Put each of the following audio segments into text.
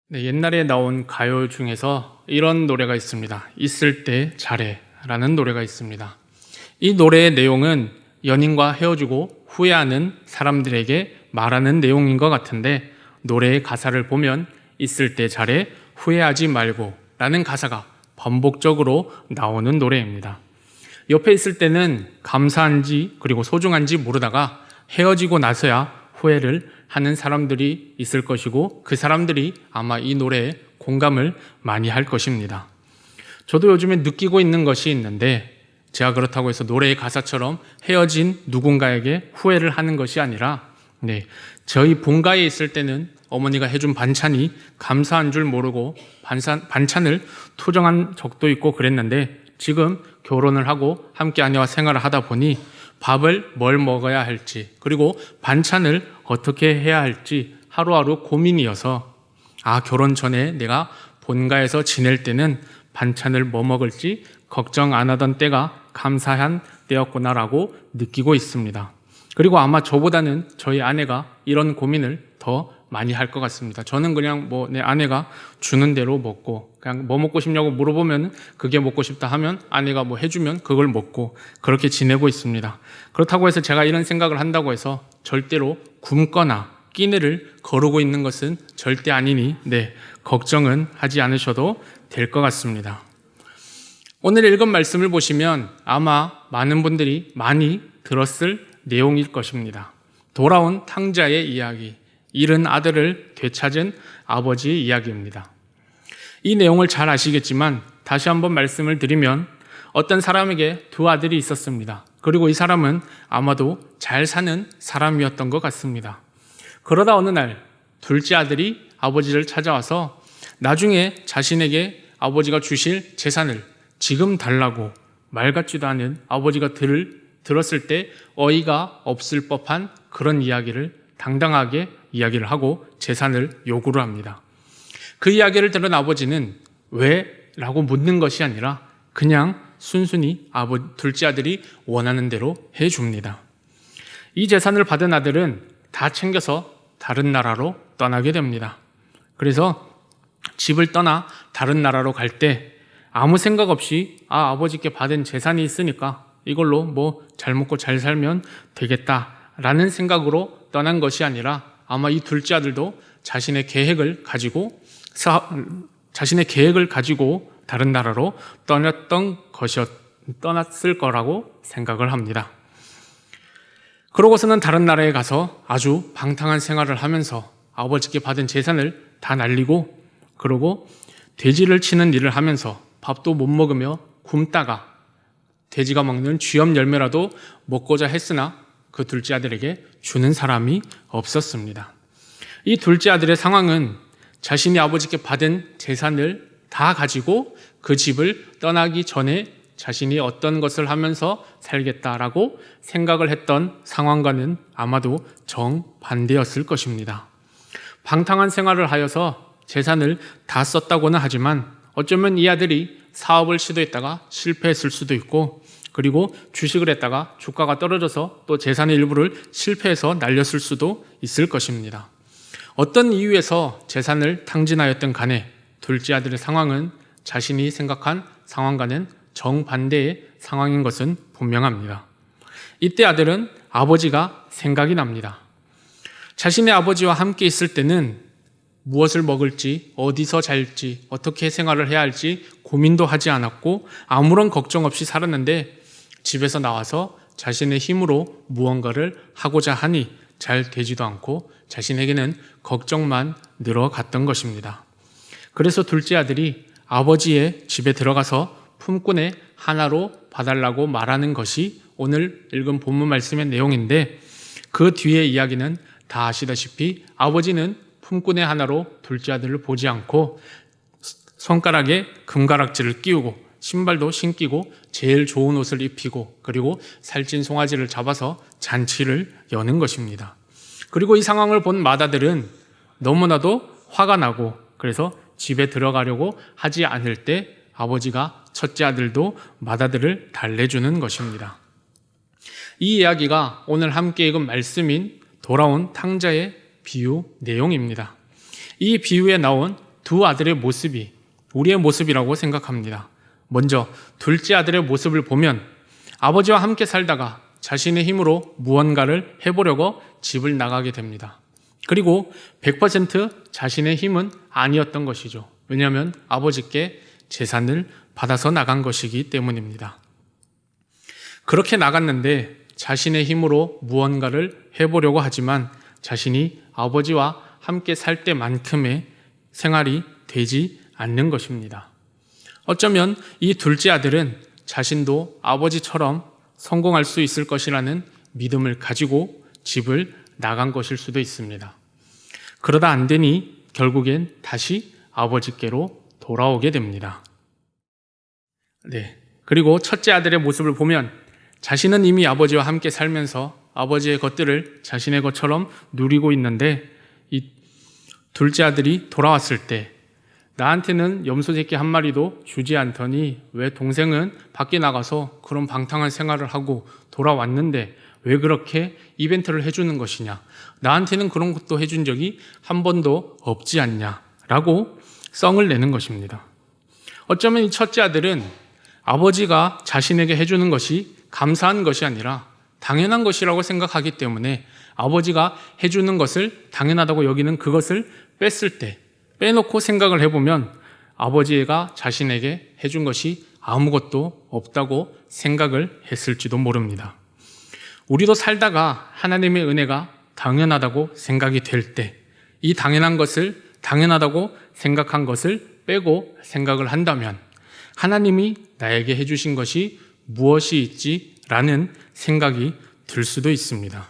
네, 옛날에 나온 가요 중에서 이런 노래가 있습니다. 있을 때 잘해 라는 노래가 있습니다. 이 노래의 내용은 연인과 헤어지고 후회하는 사람들에게 말하는 내용인 것 같은데, 노래의 가사를 보면 있을 때 잘해 후회하지 말고 라는 가사가 반복적으로 나오는 노래입니다. 옆에 있을 때는 감사한지 그리고 소중한지 모르다가 헤어지고 나서야 후회를 하는 사람들이 있을 것이고, 그 사람들이 아마 이 노래에 공감을 많이 할 것입니다. 저도 요즘에 느끼고 있는 것이 있는데, 제가 그렇다고 해서 노래의 가사처럼 헤어진 누군가에게 후회를 하는 것이 아니라, 저희 본가에 있을 때는 어머니가 해준 반찬이 감사한 줄 모르고 반찬을 투정한 적도 있고 그랬는데, 지금 결혼을 하고 함께 아내와 생활을 하다 보니 밥을 뭘 먹어야 할지, 그리고 반찬을 어떻게 해야 할지 하루하루 고민이어서, 결혼 전에 내가 본가에서 지낼 때는 반찬을 뭐 먹을지 걱정 안 하던 때가 감사한 때였구나라고 느끼고 있습니다. 그리고 아마 저보다는 저희 아내가 이런 고민을 더 많이 할 것 같습니다. 저는 그냥 내 아내가 주는 대로 먹고, 그냥 뭐 먹고 싶냐고 물어보면 그게 먹고 싶다 하면 아내가 뭐 해주면 그걸 먹고 그렇게 지내고 있습니다. 그렇다고 해서 제가 이런 생각을 한다고 해서 절대로 굶거나 끼니를 거르고 있는 것은 절대 아니니 걱정은 하지 않으셔도 될 것 같습니다. 오늘 읽은 말씀을 보시면 아마 많은 분들이 많이 들었을 내용일 것입니다. 돌아온 탕자의 이야기, 잃은 아들을 되찾은 아버지의 이야기입니다. 이 내용을 잘 아시겠지만 다시 한번 말씀을 드리면, 어떤 사람에게 두 아들이 있었습니다. 그리고 이 사람은 아마도 잘 사는 사람이었던 것 같습니다. 그러다 어느 날 둘째 아들이 아버지를 찾아와서 나중에 자신에게 아버지가 주실 재산을 지금 달라고, 말 같지도 않은 아버지가 들었을 때 어이가 없을 법한 그런 이야기를 당당하게 이야기를 하고 재산을 요구를 합니다. 그 이야기를 들은 아버지는 왜? 라고 묻는 것이 아니라 그냥 순순히 둘째 아들이 원하는 대로 해줍니다. 이 재산을 받은 아들은 다 챙겨서 다른 나라로 떠나게 됩니다. 그래서 집을 떠나 다른 나라로 갈 때 아무 생각 없이 아버지께 받은 재산이 있으니까 이걸로 잘 먹고 잘 살면 되겠다라는 생각으로 떠난 것이 아니라, 아마 이 둘째 아들도 자신의 계획을 가지고 다른 나라로 떠났을 거라고 생각을 합니다. 그러고서는 다른 나라에 가서 아주 방탕한 생활을 하면서 아버지께 받은 재산을 다 날리고, 그러고 돼지를 치는 일을 하면서 밥도 못 먹으며 굶다가 돼지가 먹는 쥐염 열매라도 먹고자 했으나 그 둘째 아들에게 주는 사람이 없었습니다. 이 둘째 아들의 상황은 자신이 아버지께 받은 재산을 다 가지고 그 집을 떠나기 전에 자신이 어떤 것을 하면서 살겠다라고 생각을 했던 상황과는 아마도 정반대였을 것입니다. 방탕한 생활을 하여서 재산을 다 썼다고는 하지만 어쩌면 이 아들이 사업을 시도했다가 실패했을 수도 있고, 그리고 주식을 했다가 주가가 떨어져서 또 재산의 일부를 실패해서 날렸을 수도 있을 것입니다. 어떤 이유에서 재산을 탕진하였든 간에 둘째 아들의 상황은 자신이 생각한 상황과는 정반대의 상황인 것은 분명합니다. 이때 아들은 아버지가 생각이 납니다. 자신의 아버지와 함께 있을 때는 무엇을 먹을지, 어디서 잘지, 어떻게 생활을 해야 할지 고민도 하지 않았고 아무런 걱정 없이 살았는데, 집에서 나와서 자신의 힘으로 무언가를 하고자 하니 잘 되지도 않고 자신에게는 걱정만 늘어갔던 것입니다. 그래서 둘째 아들이 아버지의 집에 들어가서 품꾼의 하나로 봐달라고 말하는 것이 오늘 읽은 본문 말씀의 내용인데, 그 뒤의 이야기는 다 아시다시피 아버지는 품꾼의 하나로 둘째 아들을 보지 않고 손가락에 금가락지를 끼우고 신발도 신기고 제일 좋은 옷을 입히고, 그리고 살찐 송아지를 잡아서 잔치를 여는 것입니다. 그리고 이 상황을 본 맏아들은 너무나도 화가 나고, 그래서 집에 들어가려고 하지 않을 때 아버지가 첫째 아들도 맏아들을 달래주는 것입니다. 이 이야기가 오늘 함께 읽은 말씀인 돌아온 탕자의 비유 내용입니다. 이 비유에 나온 두 아들의 모습이 우리의 모습이라고 생각합니다. 먼저 둘째 아들의 모습을 보면 아버지와 함께 살다가 자신의 힘으로 무언가를 해보려고 집을 나가게 됩니다. 그리고 100% 자신의 힘은 아니었던 것이죠. 왜냐하면 아버지께 재산을 받아서 나간 것이기 때문입니다. 그렇게 나갔는데 자신의 힘으로 무언가를 해보려고 하지만 자신이 아버지와 함께 살 때만큼의 생활이 되지 않는 것입니다. 어쩌면 이 둘째 아들은 자신도 아버지처럼 성공할 수 있을 것이라는 믿음을 가지고 집을 나간 것일 수도 있습니다. 그러다 안 되니 결국엔 다시 아버지께로 돌아오게 됩니다. 그리고 첫째 아들의 모습을 보면 자신은 이미 아버지와 함께 살면서 아버지의 것들을 자신의 것처럼 누리고 있는데 이 둘째 아들이 돌아왔을 때 나한테는 염소 새끼 한 마리도 주지 않더니 왜 동생은 밖에 나가서 그런 방탕한 생활을 하고 돌아왔는데 왜 그렇게 이벤트를 해주는 것이냐, 나한테는 그런 것도 해준 적이 한 번도 없지 않냐 라고 썽을 내는 것입니다. 어쩌면 이 첫째 아들은 아버지가 자신에게 해주는 것이 감사한 것이 아니라 당연한 것이라고 생각하기 때문에 아버지가 해주는 것을 당연하다고 여기는 그것을 뺐을 때, 빼놓고 생각을 해보면 아버지가 자신에게 해준 것이 아무것도 없다고 생각을 했을지도 모릅니다. 우리도 살다가 하나님의 은혜가 당연하다고 생각이 될 때, 이 당연한 것을 당연하다고 생각한 것을 빼고 생각을 한다면 하나님이 나에게 해주신 것이 무엇이 있지라는 생각이 들 수도 있습니다.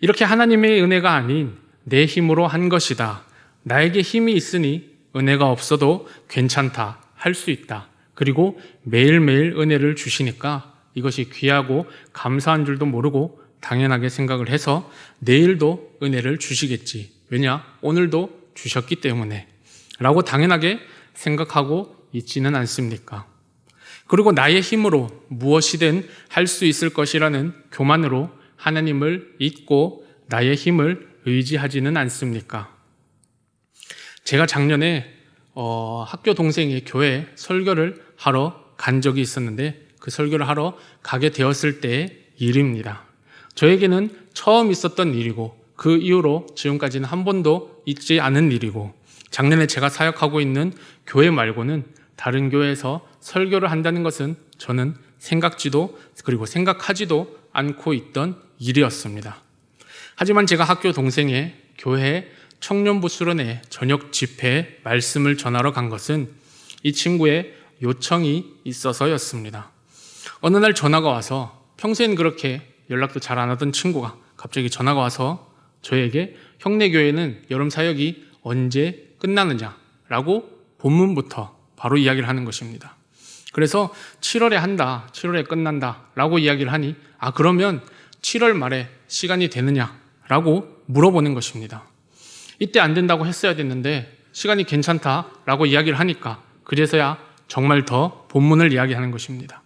이렇게 하나님의 은혜가 아닌 내 힘으로 한 것이다, 나에게 힘이 있으니 은혜가 없어도 괜찮다, 할 수 있다, 그리고 매일매일 은혜를 주시니까 이것이 귀하고 감사한 줄도 모르고 당연하게 생각을 해서 내일도 은혜를 주시겠지, 왜냐? 오늘도 주셨기 때문에 라고 당연하게 생각하고 있지는 않습니까? 그리고 나의 힘으로 무엇이든 할 수 있을 것이라는 교만으로 하나님을 잊고 나의 힘을 의지하지는 않습니까? 제가 작년에 학교 동생이 교회에 설교를 하러 간 적이 있었는데 그 설교를 하러 가게 되었을 때의 일입니다. 저에게는 처음 있었던 일이고 그 이후로 지금까지는 한 번도 있지 않은 일이고, 작년에 제가 사역하고 있는 교회 말고는 다른 교회에서 설교를 한다는 것은 저는 생각지도 그리고 생각하지도 않고 있던 일이었습니다. 하지만 제가 학교 동생의 교회 청년부 수련회 저녁 집회에 말씀을 전하러 간 것은 이 친구의 요청이 있어서였습니다. 어느 날 전화가 와서, 평소엔 그렇게 연락도 잘 안 하던 친구가 갑자기 전화가 와서 저에게 형네 교회는 여름 사역이 언제 끝나느냐라고 본문부터 바로 이야기를 하는 것입니다. 그래서 7월에 한다, 7월에 끝난다 라고 이야기를 하니 그러면 7월 말에 시간이 되느냐라고 물어보는 것입니다. 이때 안 된다고 했어야 됐는데 시간이 괜찮다라고 이야기를 하니까 그래서야 정말 더 본문을 이야기하는 것입니다.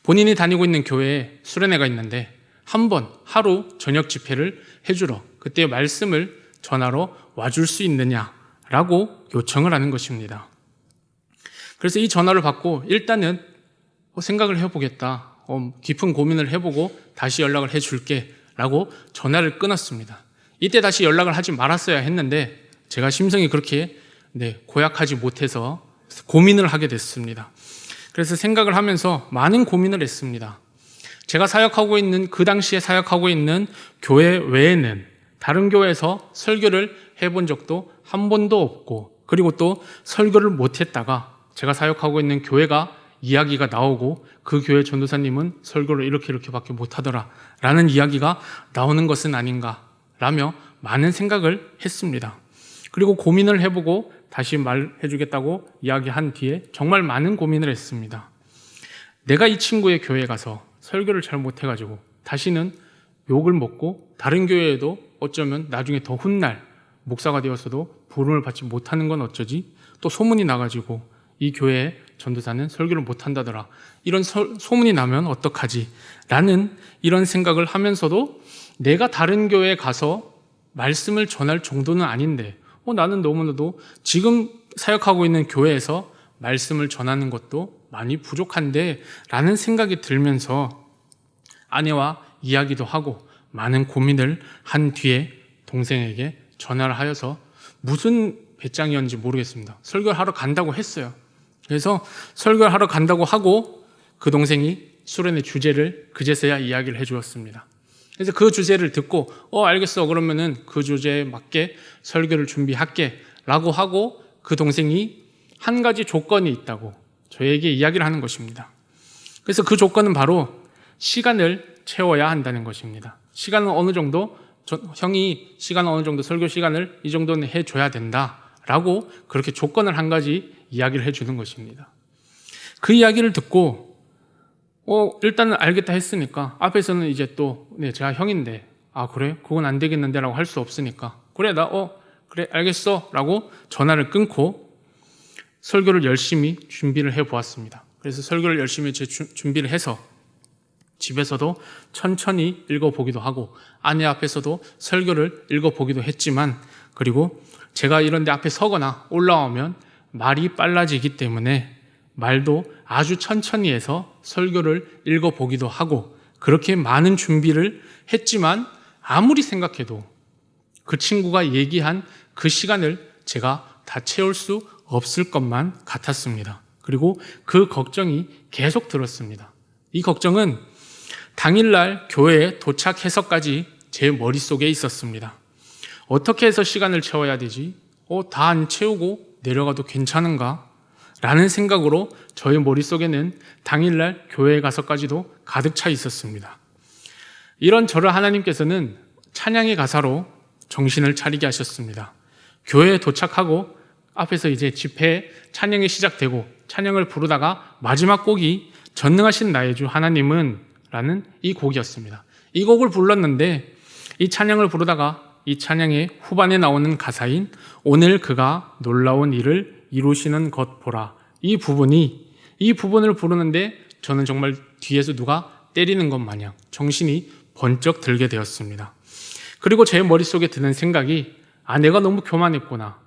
본인이 다니고 있는 교회에 수련회가 있는데 한 번 하루 저녁 집회를 해주러 그때 말씀을 전하러 와줄 수 있느냐라고 요청을 하는 것입니다. 그래서 이 전화를 받고 일단은 생각을 해보겠다, 깊은 고민을 해보고 다시 연락을 해줄게 라고 전화를 끊었습니다. 이때 다시 연락을 하지 말았어야 했는데 제가 심성이 그렇게 고약하지 못해서 고민을 하게 됐습니다. 그래서 생각을 하면서 많은 고민을 했습니다. 제가 사역하고 있는, 그 당시에 사역하고 있는 교회 외에는 다른 교회에서 설교를 해본 적도 한 번도 없고, 그리고 또 설교를 못했다가 제가 사역하고 있는 교회가 이야기가 나오고 그 교회 전도사님은 설교를 이렇게밖에 못하더라 라는 이야기가 나오는 것은 아닌가 라며 많은 생각을 했습니다. 그리고 고민을 해보고 다시 말해주겠다고 이야기한 뒤에 정말 많은 고민을 했습니다. 내가 이 친구의 교회에 가서 설교를 잘 못해가지고 다시는 욕을 먹고 다른 교회에도 어쩌면 나중에 더 훗날 목사가 되었어도 부름을 받지 못하는 건 어쩌지? 또 소문이 나가지고 이 교회에 전도사는 설교를 못한다더라, 이런 소문이 나면 어떡하지? 라는 이런 생각을 하면서도 내가 다른 교회에 가서 말씀을 전할 정도는 아닌데 나는 너무나도 지금 사역하고 있는 교회에서 말씀을 전하는 것도 많이 부족한데 라는 생각이 들면서 아내와 이야기도 하고 많은 고민을 한 뒤에 동생에게 전화를 하여서 무슨 배짱이었는지 모르겠습니다. 설교를 하러 간다고 했어요. 그래서 설교를 하러 간다고 하고 그 동생이 수련의 주제를 그제서야 이야기를 해주었습니다. 그래서 그 주제를 듣고 알겠어, 그러면은 그 주제에 맞게 설교를 준비할게 라고 하고 그 동생이 한 가지 조건이 있다고 저에게 이야기를 하는 것입니다. 그래서 그 조건은 바로 시간을 채워야 한다는 것입니다. 시간은 어느 정도, 형이 시간 어느 정도 설교 시간을 이 정도는 해줘야 된다라고 그렇게 조건을 한 가지 이야기를 해주는 것입니다. 그 이야기를 듣고 일단은 알겠다 했으니까 앞에서는 이제 또 제가 형인데 그래? 그건 안 되겠는데 라고 할 수 없으니까 그래 그래 알겠어 라고 전화를 끊고 설교를 열심히 준비를 해보았습니다. 그래서 설교를 열심히 준비를 해서 집에서도 천천히 읽어보기도 하고 아내 앞에서도 설교를 읽어보기도 했지만 그리고 제가 이런 데 앞에 서거나 올라오면 말이 빨라지기 때문에 말도 아주 천천히 해서 설교를 읽어보기도 하고 그렇게 많은 준비를 했지만 아무리 생각해도 그 친구가 얘기한 그 시간을 제가 다 채울 수 없을 것만 같았습니다. 그리고 그 걱정이 계속 들었습니다. 이 걱정은 당일날 교회에 도착해서까지 제 머릿속에 있었습니다. 어떻게 해서 시간을 채워야 되지? 다 안 채우고 내려가도 괜찮은가? 라는 생각으로 저의 머릿속에는 당일날 교회에 가서까지도 가득 차 있었습니다. 이런 저를 하나님께서는 찬양의 가사로 정신을 차리게 하셨습니다. 교회에 도착하고 앞에서 이제 집회 찬양이 시작되고 찬양을 부르다가 마지막 곡이 전능하신 나의 주 하나님은 라는 이 곡이었습니다. 이 곡을 불렀는데 이 찬양을 부르다가 이 찬양의 후반에 나오는 가사인 오늘 그가 놀라운 일을 이루시는 것 보라 이 부분을 부르는데 저는 정말 뒤에서 누가 때리는 것 마냥 정신이 번쩍 들게 되었습니다. 그리고 제 머릿속에 드는 생각이 내가 너무 교만했구나.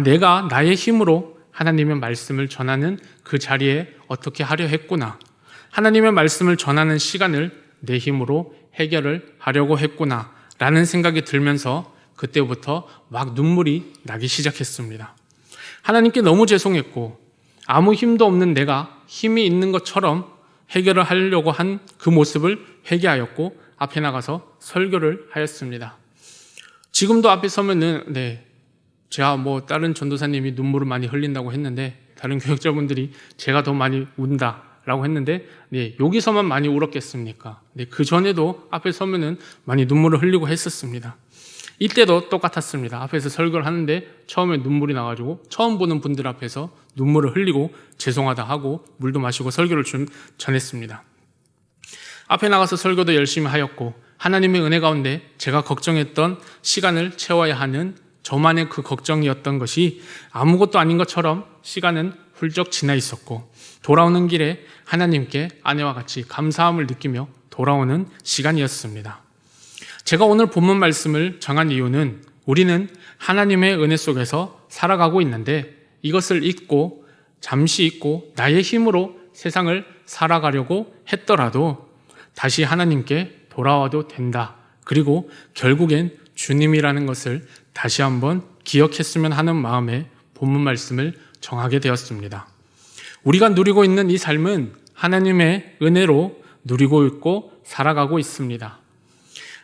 내가 나의 힘으로 하나님의 말씀을 전하는 그 자리에 어떻게 하려 했구나. 하나님의 말씀을 전하는 시간을 내 힘으로 해결을 하려고 했구나 라는 생각이 들면서 그때부터 막 눈물이 나기 시작했습니다. 하나님께 너무 죄송했고 아무 힘도 없는 내가 힘이 있는 것처럼 해결을 하려고 한 그 모습을 회개하였고 앞에 나가서 설교를 하였습니다. 지금도 앞에 서면은 제가 다른 전도사님이 눈물을 많이 흘린다고 했는데 다른 교역자분들이 제가 더 많이 운다라고 했는데 여기서만 많이 울었겠습니까? 그 전에도 앞에 서면은 많이 눈물을 흘리고 했었습니다. 이때도 똑같았습니다. 앞에서 설교를 하는데 처음에 눈물이 나가지고 처음 보는 분들 앞에서 눈물을 흘리고 죄송하다 하고 물도 마시고 설교를 전했습니다. 앞에 나가서 설교도 열심히 하였고 하나님의 은혜 가운데 제가 걱정했던 시간을 채워야 하는 저만의 그 걱정이었던 것이 아무것도 아닌 것처럼 시간은 훌쩍 지나 있었고 돌아오는 길에 하나님께 아내와 같이 감사함을 느끼며 돌아오는 시간이었습니다. 제가 오늘 본문 말씀을 정한 이유는 우리는 하나님의 은혜 속에서 살아가고 있는데 이것을 잊고 잠시 잊고 나의 힘으로 세상을 살아가려고 했더라도 다시 하나님께 돌아와도 된다. 그리고 결국엔 주님이라는 것을 다시 한번 기억했으면 하는 마음에 본문 말씀을 정하게 되었습니다. 우리가 누리고 있는 이 삶은 하나님의 은혜로 누리고 있고 살아가고 있습니다.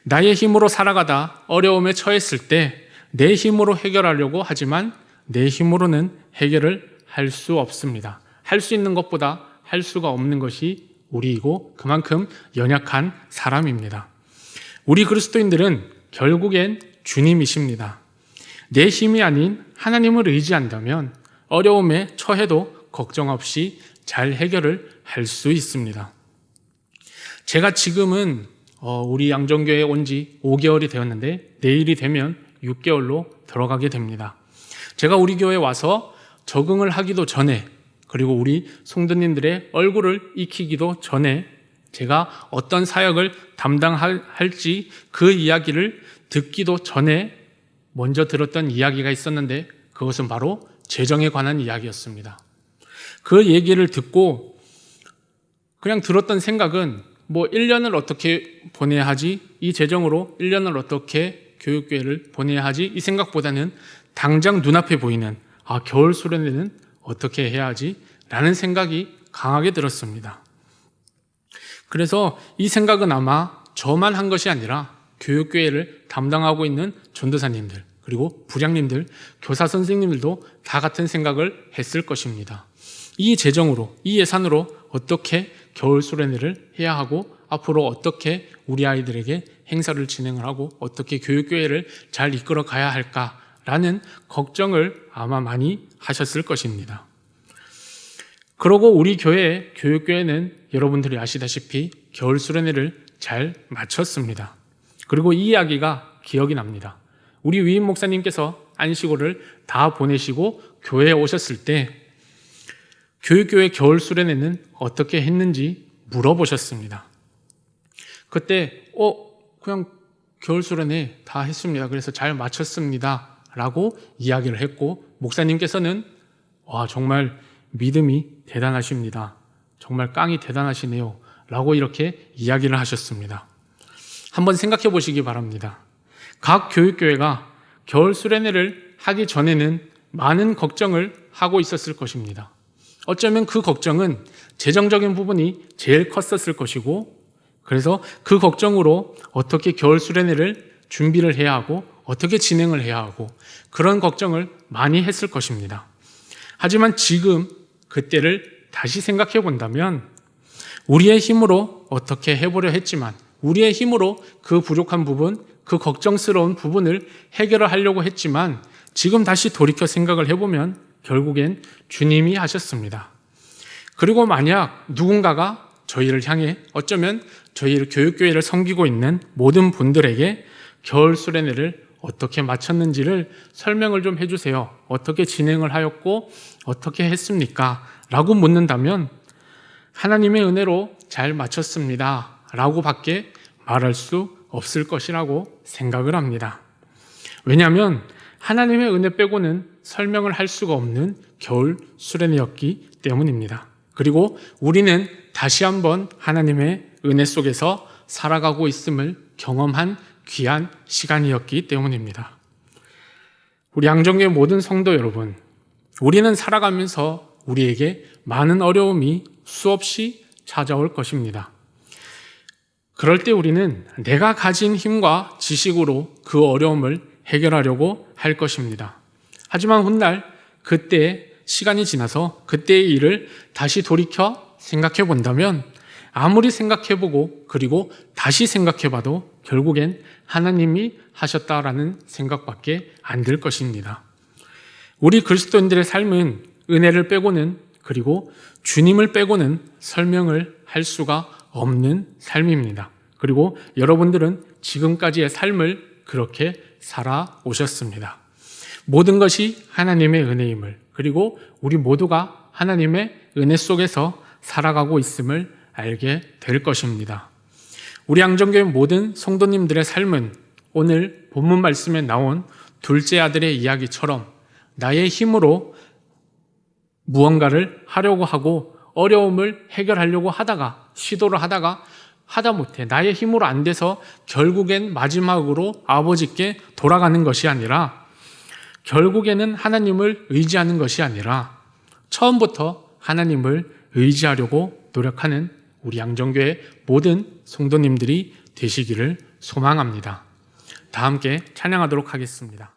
나의 힘으로 살아가다 어려움에 처했을 때 내 힘으로 해결하려고 하지만 내 힘으로는 해결을 할 수 없습니다. 할 수 있는 것보다 할 수가 없는 것이 우리이고 그만큼 연약한 사람입니다. 우리 그리스도인들은 결국엔 주님이십니다. 내 힘이 아닌 하나님을 의지한다면 어려움에 처해도 걱정 없이 잘 해결을 할 수 있습니다. 제가 지금은 우리 양정교회에 온 지 5개월이 되었는데 내일이 되면 6개월로 들어가게 됩니다. 제가 우리 교회에 와서 적응을 하기도 전에 그리고 우리 성도님들의 얼굴을 익히기도 전에 제가 어떤 사역을 담당할지 그 이야기를 듣기도 전에 먼저 들었던 이야기가 있었는데 그것은 바로 재정에 관한 이야기였습니다. 그 얘기를 듣고 그냥 들었던 생각은 1년을 어떻게 보내야 하지? 이 재정으로 1년을 어떻게 교육교회를 보내야 하지? 이 생각보다는 당장 눈앞에 보이는 겨울 수련회는 어떻게 해야 하지? 라는 생각이 강하게 들었습니다. 그래서 이 생각은 아마 저만 한 것이 아니라 교육교회를 담당하고 있는 전도사님들, 그리고 부장님들, 교사 선생님들도 다 같은 생각을 했을 것입니다. 이 재정으로, 이 예산으로 어떻게 겨울 수련회를 해야 하고 앞으로 어떻게 우리 아이들에게 행사를 진행을 하고 어떻게 교육교회를 잘 이끌어 가야 할까라는 걱정을 아마 많이 하셨을 것입니다. 그러고 우리 교회, 교육교회는 여러분들이 아시다시피 겨울 수련회를 잘 마쳤습니다. 그리고 이 이야기가 기억이 납니다. 우리 위임 목사님께서 안식오를 다 보내시고 교회에 오셨을 때 교육교회 겨울 수련회는 어떻게 했는지 물어보셨습니다. 그때 그냥 겨울 수련회 다 했습니다. 그래서 잘 마쳤습니다. 라고 이야기를 했고 목사님께서는 정말 믿음이 대단하십니다. 정말 깡이 대단하시네요. 라고 이렇게 이야기를 하셨습니다. 한번 생각해 보시기 바랍니다. 각 교육교회가 겨울 수련회를 하기 전에는 많은 걱정을 하고 있었을 것입니다. 어쩌면 그 걱정은 재정적인 부분이 제일 컸었을 것이고 그래서 그 걱정으로 어떻게 겨울 수련회를 준비를 해야 하고 어떻게 진행을 해야 하고 그런 걱정을 많이 했을 것입니다. 하지만 지금 그때를 다시 생각해 본다면 우리의 힘으로 어떻게 해보려 했지만 우리의 힘으로 그 부족한 부분, 그 걱정스러운 부분을 해결을 하려고 했지만 지금 다시 돌이켜 생각을 해보면 결국엔 주님이 하셨습니다. 그리고 만약 누군가가 저희를 향해 어쩌면 저희 교육교회를 섬기고 있는 모든 분들에게 겨울 수련회를 어떻게 마쳤는지를 설명을 좀 해주세요. 어떻게 진행을 하였고 어떻게 했습니까? 라고 묻는다면 하나님의 은혜로 잘 마쳤습니다. 라고 밖에 말할 수 없을 것이라고 생각을 합니다. 왜냐하면 하나님의 은혜 빼고는 설명을 할 수가 없는 겨울 수련회였기 때문입니다. 그리고 우리는 다시 한번 하나님의 은혜 속에서 살아가고 있음을 경험한 귀한 시간이었기 때문입니다. 우리 양정교회 모든 성도 여러분, 우리는 살아가면서 우리에게 많은 어려움이 수없이 찾아올 것입니다. 그럴 때 우리는 내가 가진 힘과 지식으로 그 어려움을 해결하려고 할 것입니다. 하지만 훗날 그때 시간이 지나서 그때의 일을 다시 돌이켜 생각해 본다면 아무리 생각해보고 그리고 다시 생각해봐도 결국엔 하나님이 하셨다라는 생각밖에 안 들 것입니다. 우리 그리스도인들의 삶은 은혜를 빼고는 그리고 주님을 빼고는 설명을 할 수가 없는 삶입니다. 그리고 여러분들은 지금까지의 삶을 그렇게 살아오셨습니다. 모든 것이 하나님의 은혜임을 그리고 우리 모두가 하나님의 은혜 속에서 살아가고 있음을 알게 될 것입니다. 우리 양정교회 모든 성도님들의 삶은 오늘 본문 말씀에 나온 둘째 아들의 이야기처럼 나의 힘으로 무언가를 하려고 하고 어려움을 해결하려고 하다가 시도를 하다가 하다 못해 나의 힘으로 안 돼서 결국엔 마지막으로 아버지께 돌아가는 것이 아니라 결국에는 하나님을 의지하는 것이 아니라 처음부터 하나님을 의지하려고 노력하는 우리 양정교회 모든 성도님들이 되시기를 소망합니다. 다 함께 찬양하도록 하겠습니다.